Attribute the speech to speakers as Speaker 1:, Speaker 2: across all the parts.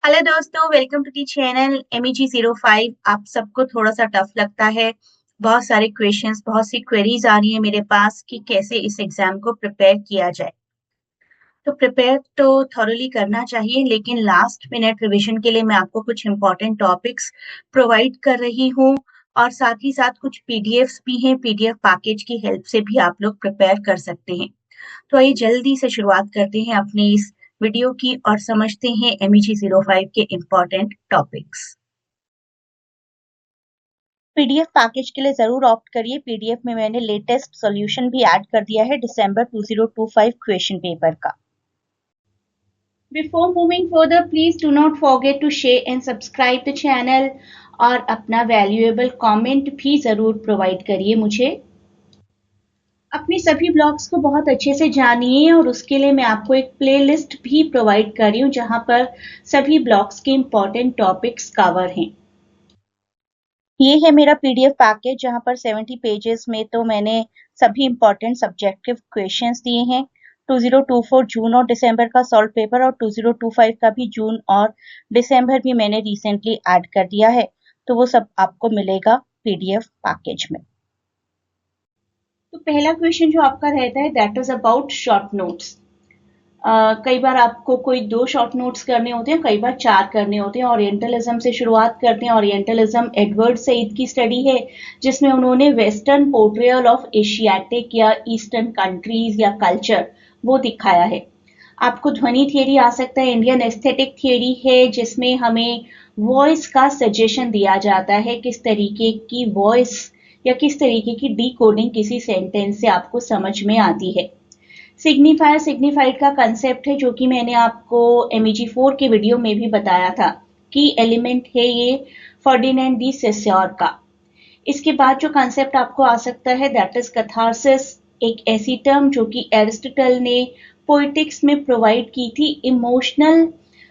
Speaker 1: Hello दोस्तों, welcome to the channel MEG05। आप सबको थोड़ा सा टफ लगता है। बहुत सारे क्वेश्चंस, बहुत सी क्वेरीज आ रही है मेरे पास कि कैसे इस एग्जाम को प्रिपेयर किया जाए। तो प्रिपेयर तो थॉरोली करना चाहिए, लेकिन लास्ट मिनट रिवीजन के लिए मैं आपको कुछ इंपॉर्टेंट टॉपिक्स प्रोवाइड कर रही हूँ। और साथ ही साथ कुछ पीडीएफ्स भी हैं। पीडीएफ पैकेज की हेल्प से भी आप लोग प्रिपेयर कर सकते हैं। तो आइए जल्दी से शुरुआत करते हैं अपनी इस वीडियो की और समझते हैं MEG05 के इम्पोर्टेंट टॉपिक्स। पीडीएफ पैकेज के लिए जरूर ऑप्ट करिए। पीडीएफ में मैंने लेटेस्ट सॉल्यूशन भी ऐड कर दिया है दिसंबर 2025 क्वेश्चन पेपर का। Before moving further, please do not forget to share and subscribe the channel और अपना वैल्यूएबल कमेंट भी जरूर प्रोवाइड करिए मुझे। अपने सभी ब्लॉग्स को बहुत अच्छे से जानिए और उसके लिए मैं आपको एक प्लेलिस्ट भी प्रोवाइड कर रही हूँ जहां पर सभी ब्लॉग्स के इम्पोर्टेंट टॉपिक्स कवर हैं। ये है मेरा पीडीएफ पैकेज जहां पर 70 पेजेस में तो मैंने सभी इम्पोर्टेंट सब्जेक्टिव क्वेश्चंस दिए हैं। 2024 जून और दिसंबर का सॉल्व पेपर और 2025 का भी जून और दिसंबर भी मैंने रिसेंटली ऐड कर दिया है, तो वो सब आपको मिलेगा पीडीएफ पैकेज में। तो पहला क्वेश्चन जो आपका रहता है that is about short notes. कई बार आपको कोई 2 शॉर्ट नोट्स करने होते हैं, कई बार 4 करने होते हैं। ओरिएंटलिज्म से शुरुआत करते हैं। ओरिएंटलिज्म एडवर्ड सईद की स्टडी है जिसमें उन्होंने वेस्टर्न पोर्ट्रेयल ऑफ एशियाटिक या ईस्टर्न कंट्रीज या कल्चर वो दिखाया है। आपको ध्वनि थियरी आ सकता है। इंडियन एस्थेटिक थियरी है जिसमें हमें वॉइस का सजेशन दिया जाता है, किस तरीके की वॉइस या किस तरीके की डीकोडिंग किसी सेंटेंस से आपको समझ में आती है। सिग्निफायर सिग्निफाइड का कंसेप्ट है जो कि मैंने आपको MEG4 के वीडियो में भी बताया था। की एलिमेंट है ये फर्डिनेंड दी सेस्योर का। इसके बाद जो कंसेप्ट आपको आ सकता है दैट इज कैथारसिस, एक ऐसी टर्म जो कि एरिस्टोटल ने पोएटिक्स में प्रोवाइड की थी, इमोशनल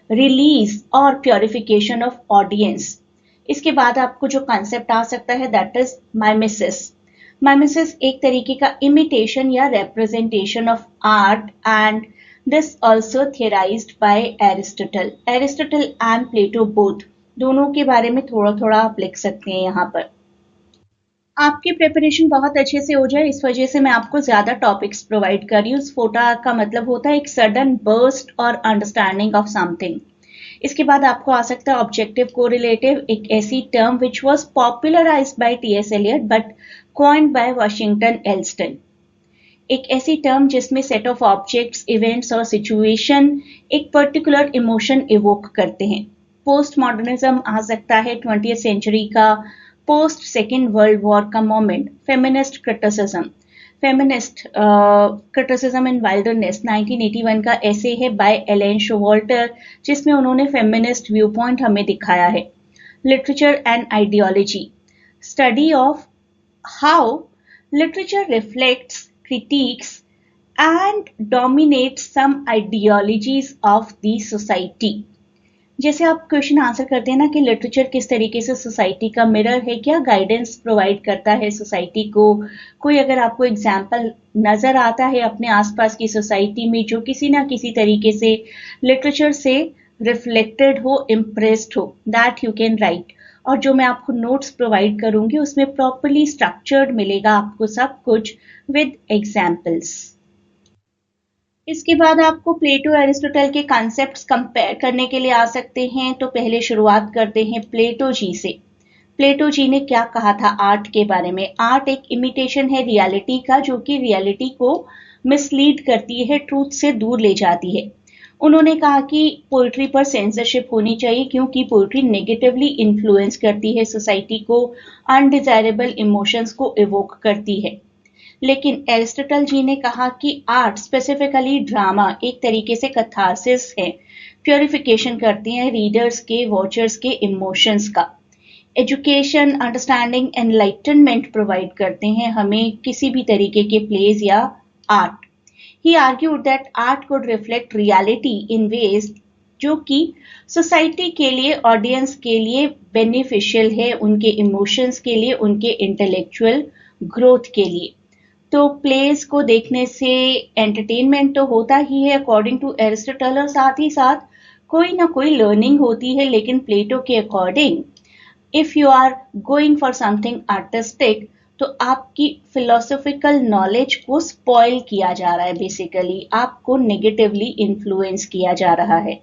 Speaker 1: रिलीज और प्योरिफिकेशन ऑफ ऑडियंस। इसके बाद आपको जो कंसेप्ट आ सकता है दैट इज माइमेसिस। माइमेसिस एक तरीके का इमिटेशन या representation of art and this also theorised by Aristotle. Aristotle and Plato both, दोनों के बारे में थोड़ा थोड़ा आप लिख सकते हैं यहाँ पर। आपकी प्रिपरेशन बहुत अच्छे से हो जाए इस वजह से मैं आपको ज्यादा टॉपिक्स प्रोवाइड कर रही हूँ। स्फोटा का मतलब होता है एक सडन बर्स्ट और अंडरस्टैंडिंग ऑफ समथिंग। इसके बाद आपको आ सकता है ऑब्जेक्टिव कोरिलेटिव, एक ऐसी term which was popularized by TS Eliot but coined by Washington Allston. एक ऐसी टर्म जिसमें सेट ऑफ ऑब्जेक्ट्स, इवेंट्स और सिचुएशन एक पर्टिकुलर इमोशन इवोक करते हैं। पोस्ट मॉडर्निज्म आ सकता है 20th सेंचुरी का, पोस्ट सेकेंड वर्ल्ड वॉर का moment. Feminist criticism, feminist criticism इन वाइल्डरनेस 1981 का ऐसे है बाय एलेन शोवाल्टर जिसमें उन्होंने फेमिनिस्ट व्यू पॉइंट हमें दिखाया है। Literature and ideology, study of how literature reflects, critiques, and dominates some ideologies of the society। जैसे आप क्वेश्चन आंसर करते हैं ना कि लिटरेचर किस तरीके से सोसाइटी का मिरर है, क्या गाइडेंस प्रोवाइड करता है सोसाइटी को। कोई अगर आपको एग्जाम्पल नजर आता है अपने आसपास की सोसाइटी में जो किसी ना किसी तरीके से लिटरेचर से रिफ्लेक्टेड हो, इम्प्रेस्ड हो, दैट यू कैन राइट। और जो मैं आपको नोट्स प्रोवाइड करूंगी उसमें प्रॉपरली स्ट्रक्चर्ड मिलेगा आपको सब कुछ विद एग्जाम्पल्स। इसके बाद आपको प्लेटो एरिस्टोटल के कॉन्सेप्ट्स कंपेयर करने के लिए आ सकते हैं। तो पहले शुरुआत करते हैं प्लेटो जी से। प्लेटो जी ने क्या कहा था आर्ट के बारे में। आर्ट एक इमिटेशन है रियलिटी का जो कि रियलिटी को मिसलीड करती है, ट्रूथ से दूर ले जाती है। उन्होंने कहा कि पोइट्री पर सेंसरशिप होनी चाहिए क्योंकि पोइट्री नेगेटिवली इन्फ्लुएंस करती है सोसाइटी को, अनडिजायरेबल इमोशंस को इवोक करती है। लेकिन एरिस्टोटल जी ने कहा कि आर्ट स्पेसिफिकली ड्रामा एक तरीके से कैथारसिस है, प्योरिफिकेशन करती हैं रीडर्स के, वॉचर्स के इमोशंस का। एजुकेशन, अंडरस्टैंडिंग, एनलाइटनमेंट प्रोवाइड करते हैं हमें किसी भी तरीके के प्लेज या art. He argued that art could reflect reality in ways जो कि सोसाइटी के लिए, ऑडियंस के लिए बेनिफिशियल है, उनके इमोशंस के लिए, उनके इंटेलेक्चुअल ग्रोथ के लिए। तो प्लेस को देखने से एंटरटेनमेंट तो होता ही है अकॉर्डिंग टू एरिस्टोटल, और साथ ही साथ कोई ना कोई लर्निंग होती है, लेकिन प्लेटो के according if you are going for something artistic तो आपकी फिलोसॉफिकल नॉलेज को स्पॉइल किया जा रहा है, बेसिकली आपको नेगेटिवली इन्फ्लुएंस किया जा रहा है।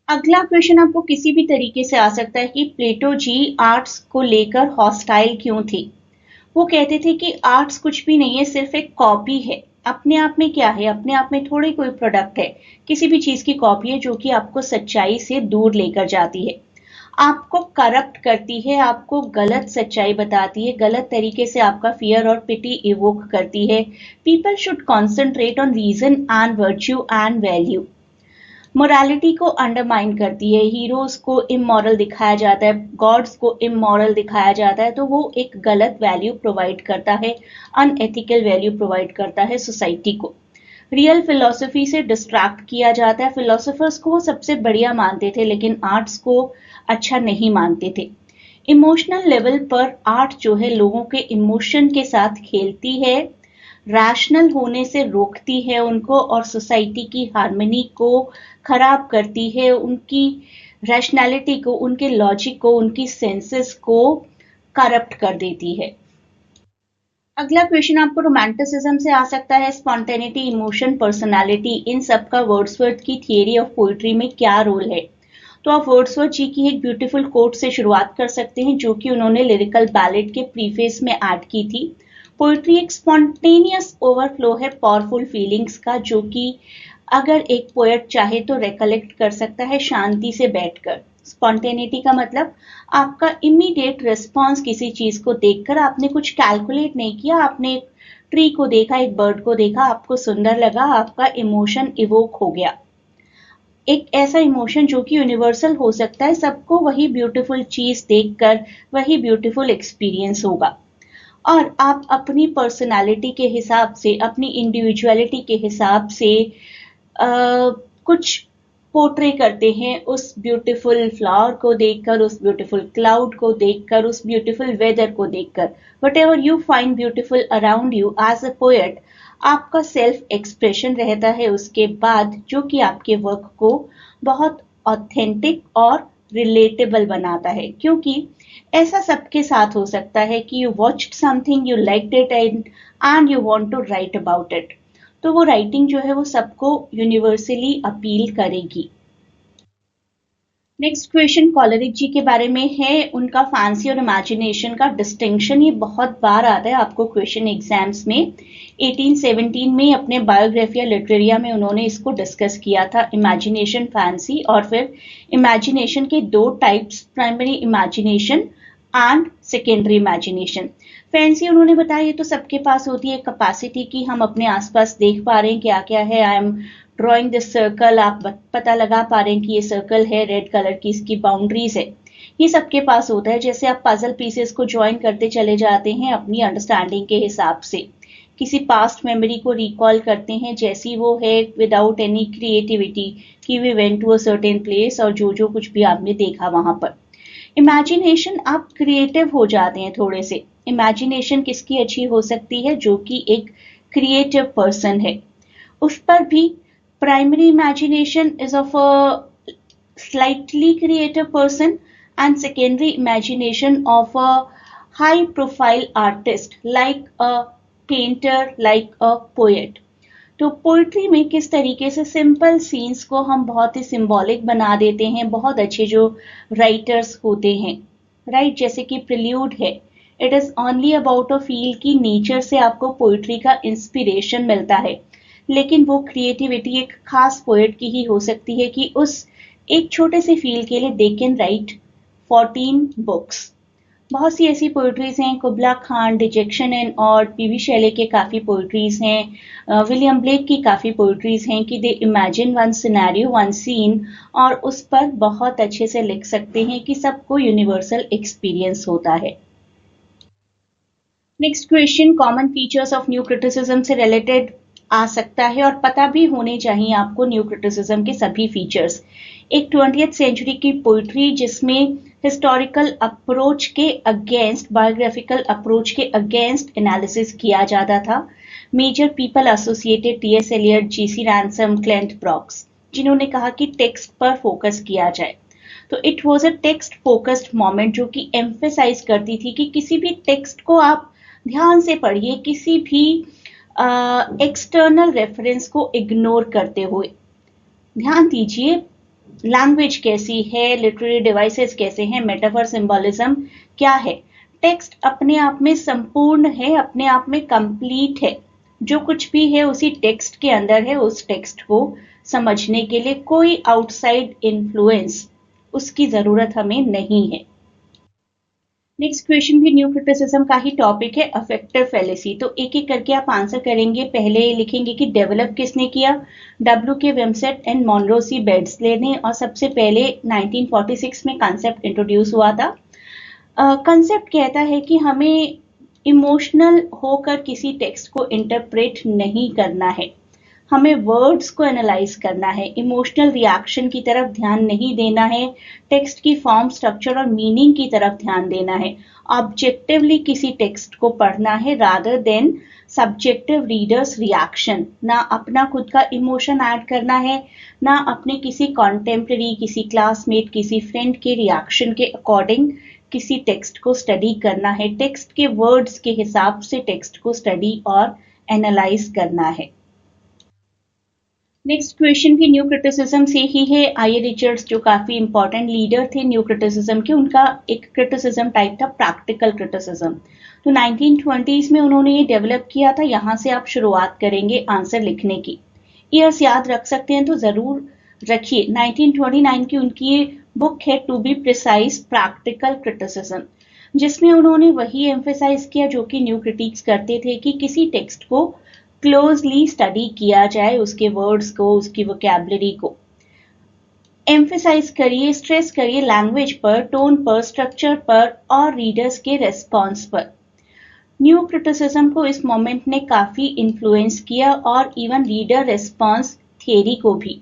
Speaker 1: अगला क्वेश्चन आपको किसी भी तरीके से आ सकता है कि प्लेटो जी आर्ट्स को लेकर हॉस्टाइल क्यों थे। वो कहते थे कि आर्ट्स कुछ भी नहीं है, सिर्फ एक कॉपी है। अपने आप में क्या है, अपने आप में थोड़ी कोई प्रोडक्ट है, किसी भी चीज की कॉपी है जो कि आपको सच्चाई से दूर लेकर जाती है, आपको करप्ट करती है, आपको गलत सच्चाई बताती है, गलत तरीके से आपका फियर और पिटी इवोक करती है। People should concentrate on reason and virtue and value. Morality को अंडरमाइन करती है, हीरोज को इमोरल दिखाया जाता है, गॉड्स को इमोरल दिखाया जाता है, तो वो एक गलत वैल्यू प्रोवाइड करता है, अनएथिकल वैल्यू प्रोवाइड करता है सोसाइटी को। रियल फिलोसफी से डिस्ट्रैक्ट किया जाता है। फिलोसोफर्स को वो सबसे बढ़िया मानते थे, लेकिन आर्ट्स को अच्छा नहीं मानते थे। इमोशनल लेवल पर आर्ट जो है लोगों के इमोशन के साथ खेलती है, रैशनल होने से रोकती है उनको, और सोसाइटी की हार्मनी को खराब करती है, उनकी रैशनैलिटी को, उनके लॉजिक को, उनकी सेंसेस को करप्ट कर देती है। अगला क्वेश्चन आपको रोमांटिसिज्म से आ सकता है। स्पॉन्टेनिटी, इमोशन, पर्सनालिटी, इन सब का वर्ड्सवर्थ की थियरी ऑफ पोइट्री में क्या रोल है। तो आप वर्ड्सवर्थ जी की एक ब्यूटीफुल कोट से शुरुआत कर सकते हैं, जो कि उन्होंने लिरिकल बैलेड के प्रीफेस में ऐड की थी। पोइट्री एक स्पॉन्टेनियस ओवरफ्लो है पावरफुल फीलिंग्स का, जो कि अगर एक पोएट चाहे तो रिकलेक्ट कर सकता है शांति से बैठकर। स्पॉन्टेनिटी का मतलब आपका इमीडिएट रिस्पॉन्स किसी चीज को देखकर, आपने कुछ कैलकुलेट नहीं किया, आपने एक ट्री को देखा, एक बर्ड को देखा, आपको सुंदर लगा, आपका इमोशन इवोक हो गया। एक ऐसा इमोशन जो कि यूनिवर्सल हो सकता है, सबको वही ब्यूटीफुल चीज देखकर वही ब्यूटीफुल एक्सपीरियंस होगा। और आप अपनी पर्सनालिटी के हिसाब से, अपनी इंडिविजुअलिटी के हिसाब से कुछ पोर्ट्रे करते हैं उस ब्यूटीफुल फ्लावर को देखकर, उस ब्यूटीफुल क्लाउड को देखकर, उस ब्यूटीफुल वेदर को देखकर। Whatever you find beautiful around you as a poet, आपका सेल्फ एक्सप्रेशन रहता है उसके बाद, जो कि आपके वर्क को बहुत ऑथेंटिक और रिलेटेबल बनाता है। क्योंकि ऐसा सबके साथ हो सकता है कि you watched something, you liked it and you want to write about it, तो वो राइटिंग जो है वो सबको यूनिवर्सली अपील करेगी। नेक्स्ट क्वेश्चन कॉलरिज जी के बारे में है। उनका फैंसी और इमेजिनेशन का डिस्टिंक्शन ये बहुत बार आता है आपको क्वेश्चन एग्जाम्स में। 1817 में अपने बायोग्राफिया लिटरेरिया में उन्होंने इसको डिस्कस किया था, इमेजिनेशन, फैंसी, और फिर इमेजिनेशन के दो types, primary imagination and secondary imagination. Fancy उन्होंने बताया ये तो सबके पास होती है कैपेसिटी की, हम अपने आसपास देख पा रहे हैं क्या क्या है। I am drawing this circle, आप पता लगा पा रहे हैं कि ये सर्कल है, रेड कलर की इसकी बाउंड्रीज है, ये सबके पास होता है। जैसे आप पजल पीसेस को ज्वाइन करते चले जाते हैं अपनी अंडरस्टैंडिंग के हिसाब से, किसी पास्ट मेमोरी को रिकॉल करते हैं जैसी वो है, विदाउट एनी क्रिएटिविटी कि we went to a certain place और जो जो कुछ भी आपने देखा वहां पर। इमेजिनेशन, आप क्रिएटिव हो जाते हैं थोड़े से। इमेजिनेशन किसकी अच्छी हो सकती है, जो कि एक क्रिएटिव पर्सन है, उस पर भी। Primary imagination is of a slightly creative person and secondary imagination of a high profile artist like a painter, like a poet. तो पोइट्री में किस तरीके से सिंपल सीन्स को हम बहुत ही सिंबॉलिक बना देते हैं, बहुत अच्छे जो राइटर्स होते हैं, राइट, जैसे कि प्रिल्यूड है, it is only about a feel की नेचर से आपको पोइट्री का इंस्पिरेशन मिलता है, लेकिन वो क्रिएटिविटी एक खास पोएट की ही हो सकती है कि उस एक छोटे से फील के लिए दे कैन राइट 14 बुक्स। बहुत सी ऐसी पोइट्रीज हैं, कुबला खान, डिजेक्शन एंड और पीवी शैले के काफी पोइट्रीज हैं, विलियम ब्लेक की काफी पोइट्रीज हैं कि they imagine one scenario, one scene, और उस पर बहुत अच्छे से लिख सकते हैं कि सबको यूनिवर्सल एक्सपीरियंस होता है। Next question common features of new criticism से रिलेटेड आ सकता है, और पता भी होने चाहिए आपको न्यू क्रिटिसिज्म के सभी फीचर्स। एक 20th सेंचुरी की पोइट्री जिसमें हिस्टोरिकल अप्रोच के अगेंस्ट, बायोग्राफिकल अप्रोच के अगेंस्ट एनालिसिस किया जाता था। Major people associated TS. Eliot, GC. Ransom, Cleanth Brooks, जिन्होंने कहा कि टेक्स्ट पर फोकस किया जाए। तो it was a text focused moment जो कि एम्फेसाइज करती थी कि किसी भी टेक्स्ट को आप ध्यान से पढ़िए, किसी भी एक्सटर्नल रेफरेंस को इग्नोर करते हुए। ध्यान दीजिए लैंग्वेज कैसी है, लिटरेरी डिवाइसेस कैसे हैं, मेटाफर सिंबोलिज्म क्या है। टेक्स्ट अपने आप में संपूर्ण है, अपने आप में कंप्लीट है। जो कुछ भी है उसी टेक्स्ट के अंदर है। उस टेक्स्ट को समझने के लिए कोई आउटसाइड इन्फ्लुएंस उसकी जरूरत हमें नहीं है। नेक्स्ट क्वेश्चन भी न्यू क्रिटिसिज्म का ही टॉपिक है, अफेक्टिव फैलेसी। तो एक एक करके आप आंसर करेंगे। पहले लिखेंगे कि डेवलप किसने किया, डब्ल्यू के विमसेट एंड मॉनरोसी बेड्सले ने, और सबसे पहले 1946 में कॉन्सेप्ट इंट्रोड्यूस हुआ था। कॉन्सेप्ट कहता है कि हमें इमोशनल होकर किसी टेक्स्ट को इंटरप्रेट नहीं करना है, हमें वर्ड्स को एनालाइज करना है, इमोशनल रिएक्शन की तरफ ध्यान नहीं देना है, टेक्स्ट की फॉर्म, स्ट्रक्चर और मीनिंग की तरफ ध्यान देना है। ऑब्जेक्टिवली किसी टेक्स्ट को पढ़ना है rather than subjective readers reaction. ना अपना खुद का इमोशन ऐड करना है, ना अपने किसी कॉन्टेम्पररी, किसी क्लासमेट, किसी फ्रेंड के रिएक्शन के अकॉर्डिंग किसी टेक्स्ट को स्टडी करना है। टेक्स्ट के वर्ड्स के हिसाब से टेक्स्ट को स्टडी और एनालाइज करना है। नेक्स्ट क्वेश्चन भी न्यू क्रिटिसिज्म से ही है। आई रिचर्ड्स जो काफी इंपॉर्टेंट लीडर थे न्यू क्रिटिसिज्म के, उनका एक क्रिटिसिज्म टाइप था प्रैक्टिकल क्रिटिसिज्म। तो 1920s में उन्होंने ये डेवलप किया था। यहां से आप शुरुआत करेंगे आंसर लिखने की। ईयर्स याद रख सकते हैं तो जरूर रखिए। 1929 की उनकी ये बुक है to be precise practical criticism, जिसमें उन्होंने वही एम्फेसाइज किया जो कि न्यू क्रिटिक्स करते थे कि किसी टेक्स्ट को क्लोजली स्टडी किया जाए, उसके वर्ड्स को, उसकी वोकैबुलरी को। एम्फेसाइज करिए, स्ट्रेस करिए लैंग्वेज पर, टोन पर, स्ट्रक्चर पर और रीडर्स के रेस्पॉन्स पर। न्यू क्रिटिसिज्म को इस मोमेंट ने काफी इन्फ्लुएंस किया और इवन रीडर रेस्पॉन्स थियरी को भी।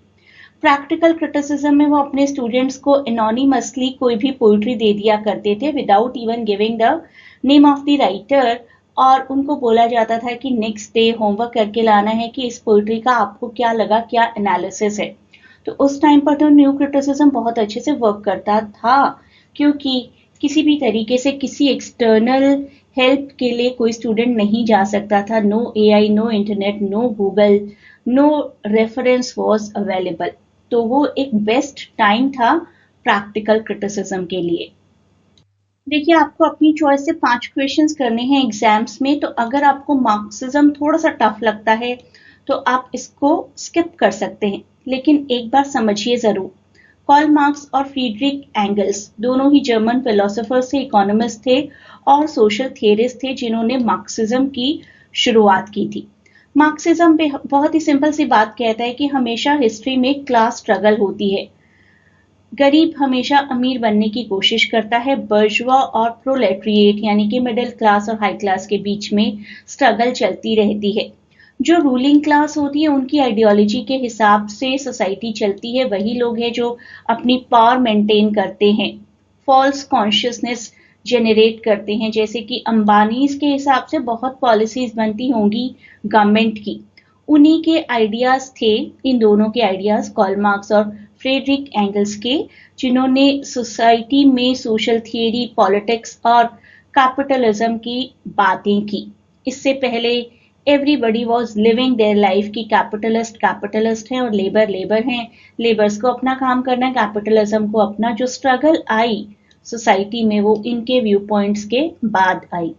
Speaker 1: प्रैक्टिकल क्रिटिसिज्म में वो अपने स्टूडेंट्स को एनोनिमसली कोई भी पोइट्री दे दिया करते थे without even giving the name of the writer, और उनको बोला जाता था कि नेक्स्ट डे होमवर्क करके लाना है कि इस पोइट्री का आपको क्या लगा, क्या एनालिसिस है। तो उस टाइम पर तो न्यू क्रिटिसिज्म बहुत अच्छे से वर्क करता था, क्योंकि किसी भी तरीके से किसी एक्सटर्नल हेल्प के लिए कोई स्टूडेंट नहीं जा सकता था। No AI, no internet, no Google, no reference was available. तो वो एक बेस्ट टाइम था प्रैक्टिकल क्रिटिसिज्म के लिए। देखिए आपको अपनी चॉइस से 5 क्वेश्चंस करने हैं एग्जाम्स में। तो अगर आपको मार्क्सिज्म थोड़ा सा टफ लगता है तो आप इसको स्किप कर सकते हैं, लेकिन एक बार समझिए जरूर। कार्ल मार्क्स और फ्रीडरिक एंगल्स दोनों ही जर्मन फिलोसोफर्स थे, इकोनॉमिस्ट थे और सोशल थियरिस्ट थे जिन्होंने मार्क्सिज्म की शुरुआत की थी। मार्क्सिज्म पे बहुत ही सिंपल सी बात कहता है कि हमेशा हिस्ट्री में क्लास स्ट्रगल होती है। गरीब हमेशा अमीर बनने की कोशिश करता है। बर्जुआ और प्रोलेटरिएट यानी कि मिडिल क्लास और हाई क्लास के बीच में स्ट्रगल चलती रहती है। जो रूलिंग क्लास होती है उनकी आइडियोलॉजी के हिसाब से सोसाइटी चलती है। वही लोग हैं जो अपनी पावर मेंटेन करते हैं, फॉल्स कॉन्शियसनेस जेनरेट करते हैं। जैसे कि अंबानीज के हिसाब से बहुत पॉलिसीज बनती होंगी गवर्नमेंट की, उन्हीं के आइडियाज थे, इन दोनों के आइडियाज कार्ल मार्क्स और फ्रेडरिक एंगल्स के, जिन्होंने सोसाइटी में सोशल थियरी, पॉलिटिक्स और कैपिटलिज्म की बातें की। इससे पहले everybody was living their life की कैपिटलिस्ट कैपिटलिस्ट हैं और लेबर लेबर हैं, लेबर्स को अपना काम करना है, कैपिटलिज्म को अपना। जो स्ट्रगल आई सोसाइटी में वो इनके व्यू पॉइंट्स के बाद आई।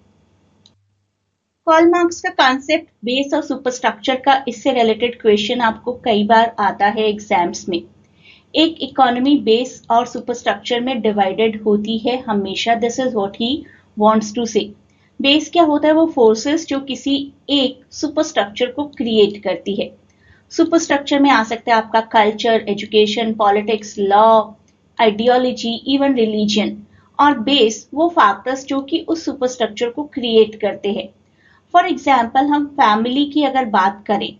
Speaker 1: कार्ल मार्क्स का कॉन्सेप्ट बेस और सुपरस्ट्रक्चर का, इससे रिलेटेड क्वेश्चन आपको कई बार आता है एग्जाम्स में। एक इकोनॉमी बेस और सुपरस्ट्रक्चर में डिवाइडेड होती है हमेशा। This is what he wants to say. Base क्या होता है? वो फोर्सेस जो किसी एक सुपरस्ट्रक्चर को क्रिएट करती है। सुपरस्ट्रक्चर में आ सकता है आपका culture, education, politics, law, ideology, even religion. और बेस वो फैक्टर्स जो कि उस सुपरस्ट्रक्चर को क्रिएट करते हैं। फॉर एग्जाम्पल हम फैमिली की अगर बात करें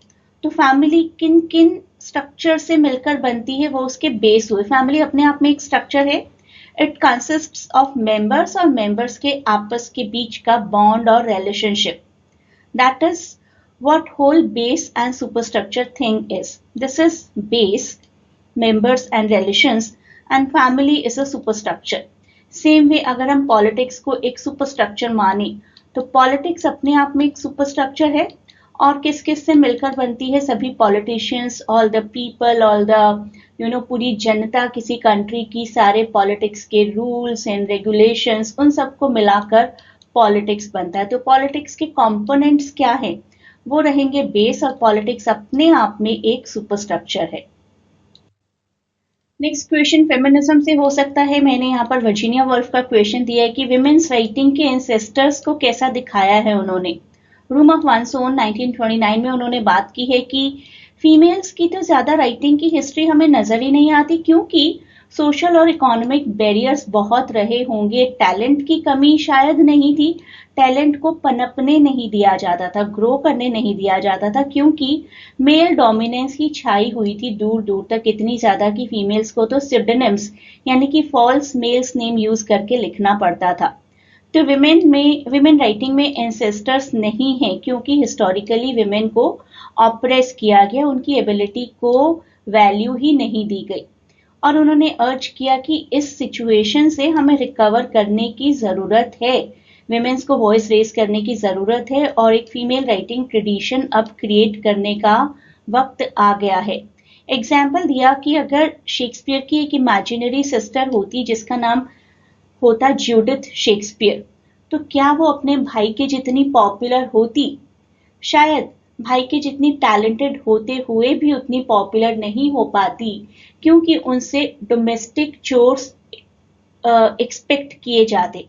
Speaker 1: तो फैमिली किन किन स्ट्रक्चर से मिलकर बनती है, वो उसके बेस हुए। फैमिली अपने आप में एक स्ट्रक्चर है। इट कंसिस्ट्स ऑफ मेंबर्स और मेंबर्स के आपस के बीच का बॉन्ड और relationship. That is what whole base and superstructure thing is. This is base members and relations, and family is a superstructure. Same way अगर हम पॉलिटिक्स को एक सुपरस्ट्रक्चर माने तो पॉलिटिक्स अपने आप में एक सुपरस्ट्रक्चर है और किस किस से मिलकर बनती है, सभी politicians, all the people, all the पूरी जनता किसी कंट्री की, सारे पॉलिटिक्स के रूल्स एंड रेगुलेशंस, उन सबको मिलाकर पॉलिटिक्स बनता है। तो पॉलिटिक्स के कंपोनेंट्स क्या है, वो रहेंगे बेस, और पॉलिटिक्स अपने आप में एक सुपरस्ट्रक्चर है। नेक्स्ट क्वेश्चन फेमिनिज्म से हो सकता है। मैंने यहाँ पर वर्जीनिया वुल्फ का क्वेश्चन दिया है कि विमेन्स राइटिंग के एंसेस्टर्स को कैसा दिखाया है उन्होंने। रूम ऑफ वंस ओन 1929 में उन्होंने बात की है कि फीमेल्स की तो ज्यादा राइटिंग की हिस्ट्री हमें नजर ही नहीं आती, क्योंकि सोशल और इकोनॉमिक बैरियर्स बहुत रहे होंगे, टैलेंट की कमी शायद नहीं थी, टैलेंट को पनपने नहीं दिया जाता था, ग्रो करने नहीं दिया जाता था, क्योंकि मेल डोमिनेंस की छाई हुई थी दूर दूर तक, इतनी ज्यादा कि फीमेल्स को तो सिडोनिम्स यानी कि फॉल्स मेल्स नेम यूज करके लिखना पड़ता था। तो विमेन राइटिंग में एंसेस्टर्स नहीं है, क्योंकि हिस्टोरिकली विमेन को ऑप्रेस किया गया, उनकी एबिलिटी को वैल्यू ही नहीं दी गई। और उन्होंने अर्ज किया कि इस सिचुएशन से हमें रिकवर करने की जरूरत है, विमेन्स को वॉइस रेज करने की जरूरत है, और एक फीमेल राइटिंग ट्रेडिशन अब क्रिएट करने का वक्त आ गया है। एग्जाम्पल दिया कि अगर शेक्सपियर की एक इमेजिनरी सिस्टर होती जिसका नाम होता जूडिथ शेक्सपियर, तो क्या वो अपने भाई के जितनी पॉपुलर होती? शायद भाई के जितनी टैलेंटेड होते हुए भी उतनी पॉपुलर नहीं हो पाती, क्योंकि उनसे डोमेस्टिक चोर्स एक्सपेक्ट किए जाते।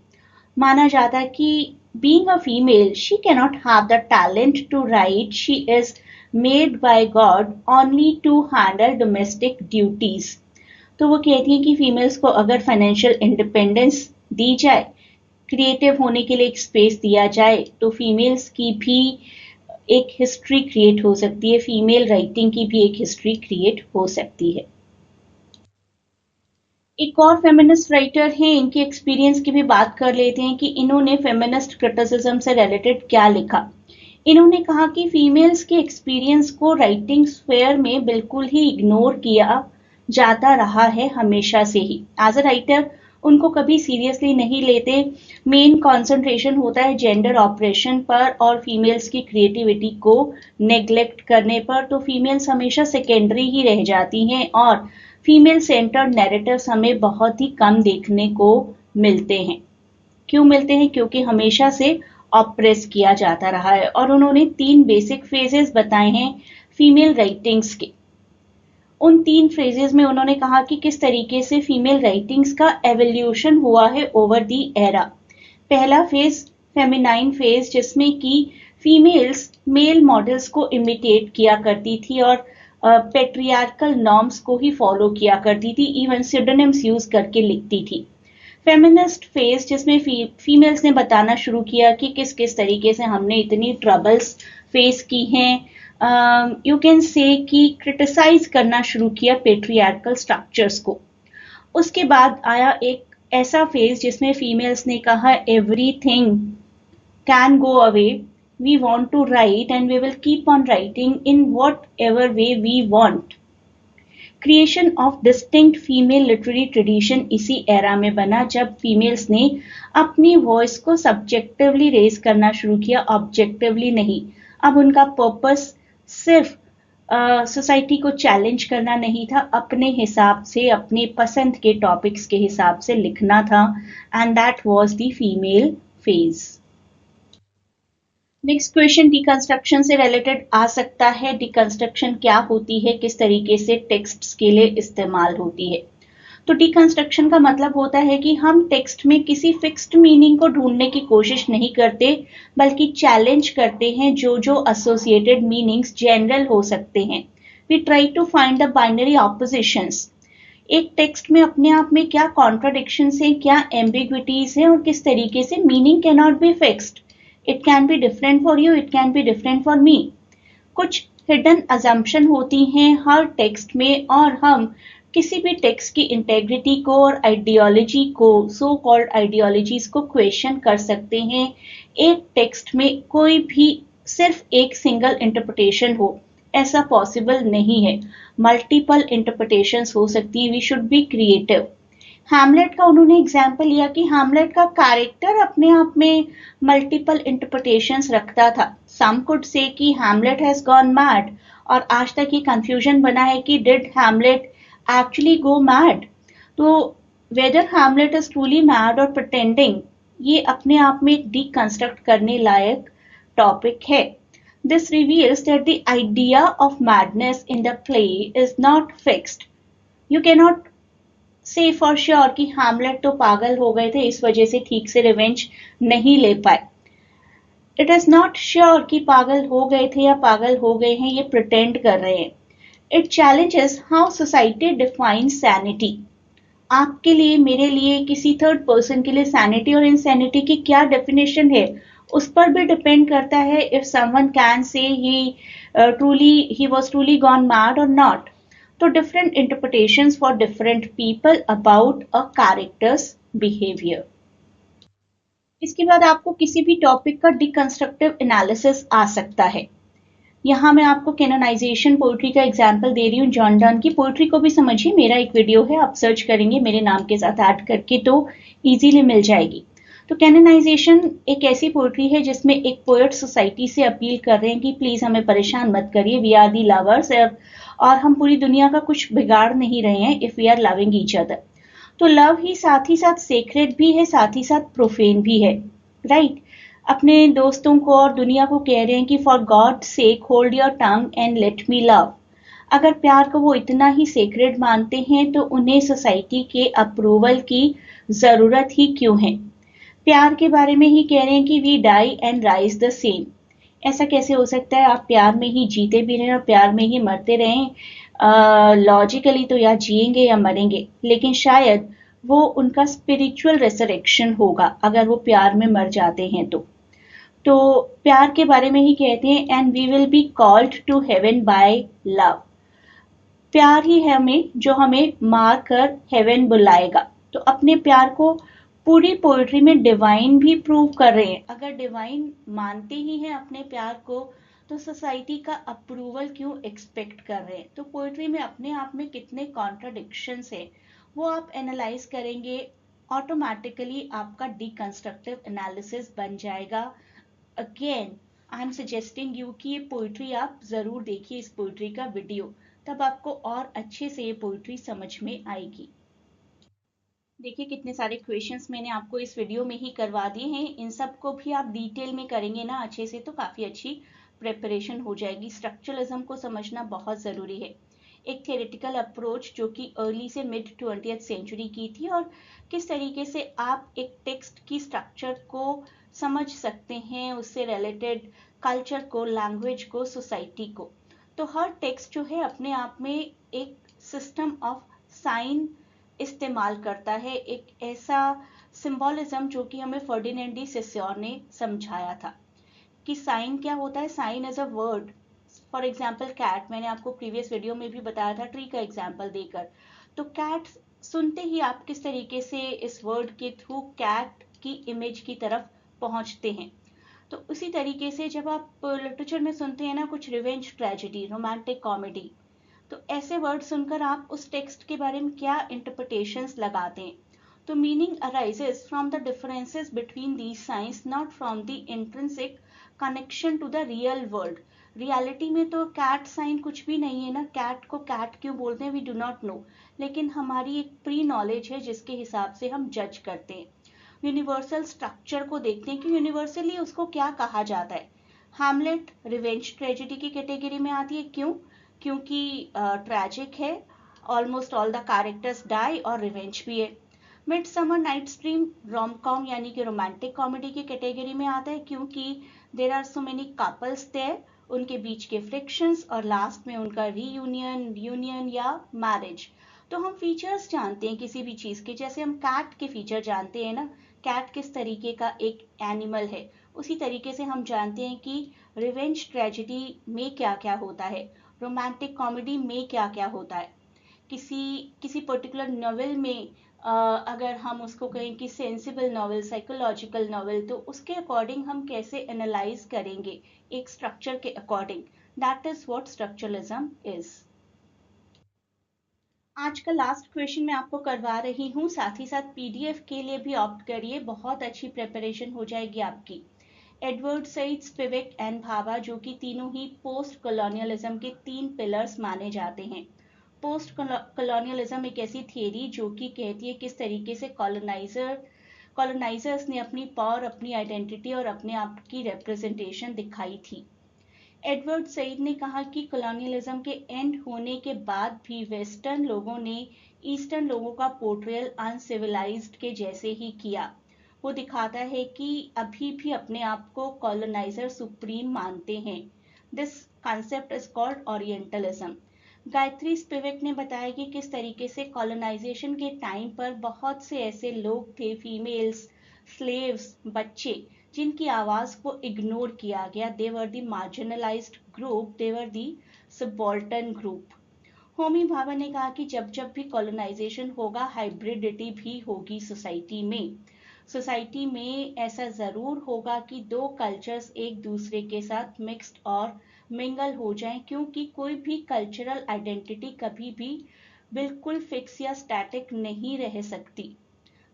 Speaker 1: माना जाता कि being a female, she cannot have the talent to write, she is made by God only to handle domestic duties। तो वो कहती हैं कि फीमेल्स को अगर फाइनेंशियल इंडिपेंडेंस दी जाए, क्रिएटिव होने के लिए एक स्पेस दिया जाए, तो फीमेल्स की भी एक हिस्ट्री क्रिएट हो सकती है, फीमेल राइटिंग की भी एक हिस्ट्री क्रिएट हो सकती है। एक और फेमिनिस्ट राइटर हैं, इनके एक्सपीरियंस की भी बात कर लेते हैं कि इन्होंने फेमिनिस्ट क्रिटिसिज्म से रिलेटेड क्या लिखा। इन्होंने कहा कि फीमेल्स के एक्सपीरियंस को राइटिंग स्फेयर में बिल्कुल ही इग्नोर किया जाता रहा है हमेशा से ही। एज अ राइटर उनको कभी सीरियसली नहीं लेते, मेन कंसंट्रेशन होता है जेंडर ऑपरेशन पर और फीमेल्स की क्रिएटिविटी को नेग्लेक्ट करने पर, तो फीमेल्स हमेशा सेकेंडरी ही रह जाती हैं और फीमेल सेंटर्ड नैरेटिव्स हमें बहुत ही कम देखने को मिलते हैं। क्यों मिलते हैं? क्योंकि हमेशा से ऑप्रेस किया जाता रहा है। और उन्होंने 3 बेसिक फेजेस बताए हैं फीमेल राइटिंग्स के। उन 3 फेजेस में उन्होंने कहा कि किस तरीके से फीमेल राइटिंग्स का एवोल्यूशन हुआ है ओवर दी एरा। पहला फेज फेमिनाइन फेज, जिसमें कि फीमेल्स मेल मॉडल्स को इमिटेट किया करती थी और पेट्रियार्कल नॉर्म्स को ही फॉलो किया करती थी, इवन सिडोनिम्स यूज करके लिखती थी। फेमिनिस्ट फेज, जिसमें फीमेल्स ने बताना शुरू किया कि किस किस तरीके से हमने इतनी ट्रबल्स फेस की हैं, यू कैन से कि क्रिटिसाइज करना शुरू किया पेट्रियार्कल स्ट्रक्चर्स को। उसके बाद आया एक ऐसा फेज जिसमें फीमेल्स ने कहा everything can go away, we want to write and we will keep on writing in whatever way we want। Creation of distinct female literary tradition इसी एरा में बना जब फीमेल्स ने अपनी वॉइस को सब्जेक्टिवली रेज करना शुरू किया, ऑब्जेक्टिवली नहीं। अब उनका पर्पस सिर्फ सोसाइटी को चैलेंज करना नहीं था, अपने हिसाब से अपने पसंद के टॉपिक्स के हिसाब से लिखना था, and that was the female phase. Next question deconstruction से रिलेटेड आ सकता है। डिकंस्ट्रक्शन क्या होती है, किस तरीके से टेक्स्ट्स के लिए इस्तेमाल होती है? तो डिकंस्ट्रक्शन का मतलब होता है कि हम टेक्स्ट में किसी फिक्स्ड मीनिंग को ढूंढने की कोशिश नहीं करते, बल्कि चैलेंज करते हैं जो जो एसोसिएटेड मीनिंग्स जनरल हो सकते हैं। We try to find the binary oppositions. एक टेक्स्ट में अपने आप में क्या कॉन्ट्राडिक्शंस हैं, क्या एम्बिग्विटीज हैं और किस तरीके से meaning can not be fixed. It can be different for you, it can be different for me। कुछ हिडन अजम्पशन होती हैं हर टेक्स्ट में और हम किसी भी टेक्स्ट की इंटेग्रिटी को और आइडियोलॉजी को, सो कॉल्ड आइडियोलॉजीज को क्वेश्चन कर सकते हैं। एक टेक्स्ट में कोई भी सिर्फ एक सिंगल इंटरप्रिटेशन हो, ऐसा पॉसिबल नहीं है, मल्टीपल इंटरप्रिटेशंस हो सकती हैं, we should be creative. Hamlet का उन्होंने एग्जाम्पल लिया कि हैमलेट का कैरेक्टर अपने आप में मल्टीपल इंटरप्रिटेशंस रखता था। सम कुड से कि हैमलेट हैज गॉन मैड, और आज तक ये कंफ्यूजन बना है कि did Hamlet actually go mad. तो whether Hamlet is truly mad और प्रिटेंडिंग, ये अपने आप में एक डिकंस्ट्रक्ट करने लायक टॉपिक है। This reveals that the idea of madness in the play is not fixed. You cannot say for sure कि हैमलेट तो पागल हो गए थे, इस वजह से ठीक से रिवेंज नहीं ले पाए। इट इज नॉट श्योर कि पागल हो गए थे या पागल हो गए हैं, ये प्रिटेंड कर रहे हैं। It challenges how society defines sanity. आपके लिए, मेरे लिए, किसी थर्ड पर्सन के लिए सैनिटी और इनसैनिटी की क्या डेफिनेशन है, उस पर भी डिपेंड करता है if someone can say he was truly gone mad और नॉट। तो different interpretations for different people about a characters behaviour. इसके बाद आपको किसी भी टॉपिक का डिकंस्ट्रक्टिव एनालिसिस आ सकता है। यहाँ मैं आपको कैनोनाइजेशन पोइट्री का एग्जाम्पल दे रही हूँ। जॉन डन की पोइट्री को भी समझिए, मेरा एक वीडियो है, आप सर्च करेंगे मेरे नाम के साथ ऐड करके तो इजीली मिल जाएगी। तो कैनोनाइजेशन एक ऐसी पोइट्री है जिसमें एक पोएट सोसाइटी से अपील कर रहे हैं कि प्लीज हमें परेशान मत करिए, वी आर दी लवर्स, और हम पूरी दुनिया का कुछ बिगाड़ नहीं रहे हैं if we are loving each other. तो लव ही साथ सेक्रेट भी है, साथ ही साथ प्रोफेन भी है, राइट। अपने दोस्तों को और दुनिया को कह रहे हैं कि for God sake hold your tongue and let me love. अगर प्यार को वो इतना ही सेक्रेट मानते हैं तो उन्हें सोसाइटी के अप्रूवल की जरूरत ही क्यों है। प्यार के बारे में ही कह रहे हैं कि we die and rise the same. ऐसा कैसे हो सकता है, आप प्यार में ही जीते भी रहें और प्यार में ही मरते रहें। लॉजिकली तो या जिएंगे या मरेंगे, लेकिन शायद वो उनका स्पिरिचुअल रेसरेक्शन होगा अगर वो प्यार में मर जाते हैं तो प्यार के बारे में ही कहते हैं, and we will be called to heaven by love. प्यार ही है हमें जो हमें मार कर हेवन बुलाएगा। तो अपने प्यार को पूरी पोएट्री में डिवाइन भी प्रूव कर रहे हैं। अगर डिवाइन मानते ही हैं अपने प्यार को, तो सोसाइटी का अप्रूवल क्यों एक्सपेक्ट कर रहे हैं। तो पोएट्री में अपने आप में कितने कॉन्ट्राडिक्शंस है, वो आप एनालाइज करेंगे, ऑटोमेटिकली आपका डिकंस्ट्रक्टिव एनालिसिस बन जाएगा। Again I am suggesting you कि ये पोइट्री आप जरूर देखिए, इस पोइट्री का वीडियो, तब आपको और अच्छे से ये पोइट्री समझ में आएगी। देखिए कितने सारे क्वेश्चंस मैंने आपको इस वीडियो में ही करवा दिए हैं। इन सब को भी आप डिटेल में करेंगे ना अच्छे से, तो काफी अच्छी प्रिपरेशन हो जाएगी। स्ट्रक्चरलिज्म को समझना बहुत जरूरी है। एक थ्योरेटिकल अप्रोच जो कि अर्ली से मिड 20th सेंचुरी की थी, और किस तरीके से आप एक टेक्स्ट की स्ट्रक्चर को समझ सकते हैं, उससे रिलेटेड कल्चर को, लैंग्वेज को, सोसाइटी को। तो हर टेक्स्ट जो है अपने आप में एक सिस्टम ऑफ साइन इस्तेमाल करता है, एक ऐसा सिंबोलिज्म जो कि हमें फर्डिनेंड डी सेस्योर ने समझाया था कि साइन क्या होता है। Sign as a word, for example cat, मैंने आपको प्रीवियस वीडियो में भी बताया था ट्री का एग्जाम्पल देकर। तो कैट सुनते ही आप किस तरीके से इस वर्ड के थ्रू कैट की इमेज की तरफ पहुंचते हैं। तो उसी तरीके से जब आप लिटरेचर में सुनते हैं ना कुछ रिवेंज ट्रेजेडी, रोमांटिक कॉमेडी, तो ऐसे वर्ड सुनकर आप उस टेक्स्ट के बारे में क्या इंटरप्रिटेशंस लगाते हैं। तो meaning arises from the differences between these signs, not from the intrinsic connection to the real world. Reality में तो कैट साइन कुछ भी नहीं है ना, कैट को कैट क्यों बोलते हैं वी डू नॉट नो, लेकिन हमारी एक प्री नॉलेज है जिसके हिसाब से हम जज करते हैं। यूनिवर्सल स्ट्रक्चर को देखते हैं कि यूनिवर्सली उसको क्या कहा जाता है। हैमलेट रिवेंज ट्रेजेडी की कैटेगरी में आती है, क्यों? क्योंकि ट्रैजिक है, almost all the characters die, और रिवेंज भी है। Midsummer Night's Dream rom com यानी कि रोमांटिक कॉमेडी की कैटेगरी में आता है, क्योंकि there are so many couples there, उनके बीच के फ्रिक्शंस, और लास्ट में उनका रीयूनियन, यूनियन या मैरिज। तो हम फीचर्स जानते हैं किसी भी चीज के, जैसे हम कैट के फीचर जानते हैं ना, कैट किस तरीके का एक एनिमल है, उसी तरीके से हम जानते हैं कि रिवेंज ट्रेजेडी में क्या क्या होता है, रोमांटिक कॉमेडी में क्या क्या होता है। किसी किसी पर्टिकुलर नॉवेल में अगर हम उसको कहें कि सेंसिबल नॉवेल, साइकोलॉजिकल नॉवेल, तो उसके अकॉर्डिंग हम कैसे एनालाइज करेंगे, एक स्ट्रक्चर के according, That is what structuralism is. आज का लास्ट क्वेश्चन मैं आपको करवा रही हूँ, साथ ही साथ पीडीएफ के लिए भी ऑप्ट करिए, बहुत अच्छी प्रिपरेशन हो जाएगी आपकी। एडवर्ड सईद, स्पिवेक एंड भाभा, जो कि तीनों ही पोस्ट कॉलोनियलिज्म के 3 पिलर्स माने जाते हैं। पोस्ट कॉलोनियलिज्म एक ऐसी थियरी जो कि कहती है किस तरीके से कॉलोनाइजर्स ने अपनी पावर, अपनी आइडेंटिटी और अपने आप की रिप्रेजेंटेशन दिखाई थी। एडवर्ड सईद ने कहा कि कॉलोनियलिज्म के एंड होने के बाद भी वेस्टर्न लोगों ने ईस्टर्न लोगों का पोर्ट्रेयल अनसिविलाइज्ड के जैसे ही किया। वो दिखाता है कि अभी भी अपने आप को कॉलोनाइजर सुप्रीम मानते हैं। This concept is called orientalism. Gayatri Spivak ने बताया कि किस तरीके से कॉलोनाइजेशन के टाइम पर बहुत से ऐसे लोग थे, फीमेल्स, स्लेव्स, बच्चे, जिनकी आवाज को इग्नोर किया गया। They were the marginalised group, they were the subaltern group. Homi Bhabha ने कहा कि जब जब भी कॉलोनाइजेशन होगा, हाइब्रिडिटी भी होगी सोसाइटी में। सोसाइटी में ऐसा जरूर होगा कि 2 कल्चर्स एक दूसरे के साथ मिक्स्ड और मिंगल हो जाएं, क्योंकि कोई भी कल्चरल आइडेंटिटी कभी भी बिल्कुल फिक्स या स्टैटिक नहीं रह सकती।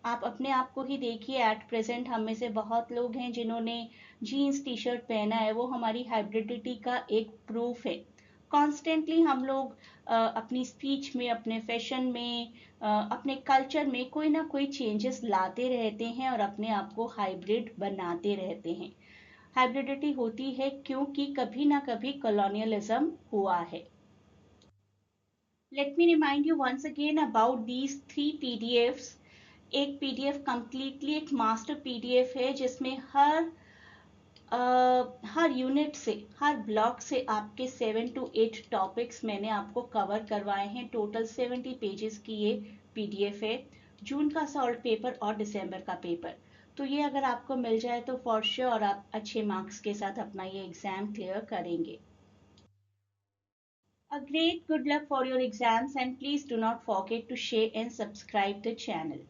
Speaker 1: आप अपने आप को ही देखिए, एट प्रेजेंट हम में से बहुत लोग हैं जिन्होंने जीन्स टी शर्ट पहना है, वो हमारी हाइब्रिडिटी का एक प्रूफ है। कॉन्स्टेंटली हम लोग अपनी स्पीच में, अपने फैशन में, अपने कल्चर में कोई ना कोई चेंजेस लाते रहते हैं और अपने आप को हाइब्रिड बनाते रहते हैं। हाइब्रिडिटी होती है क्योंकि कभी ना कभी कॉलोनियलिज्म हुआ है। Let me remind you once again about these 3 PDFs. एक पीडीएफ कंप्लीटली एक मास्टर पीडीएफ है जिसमें हर यूनिट से, हर ब्लॉक से आपके 7 to 8 टॉपिक्स मैंने आपको कवर करवाए हैं। टोटल 70 पेजेस की ये पीडीएफ है, जून का सॉल्ट पेपर और दिसंबर का पेपर। तो ये अगर आपको मिल जाए तो फॉर श्योर आप अच्छे मार्क्स के साथ अपना ये एग्जाम क्लियर करेंगे। A great good luck for your exams, and please do not forget to share and subscribe the channel.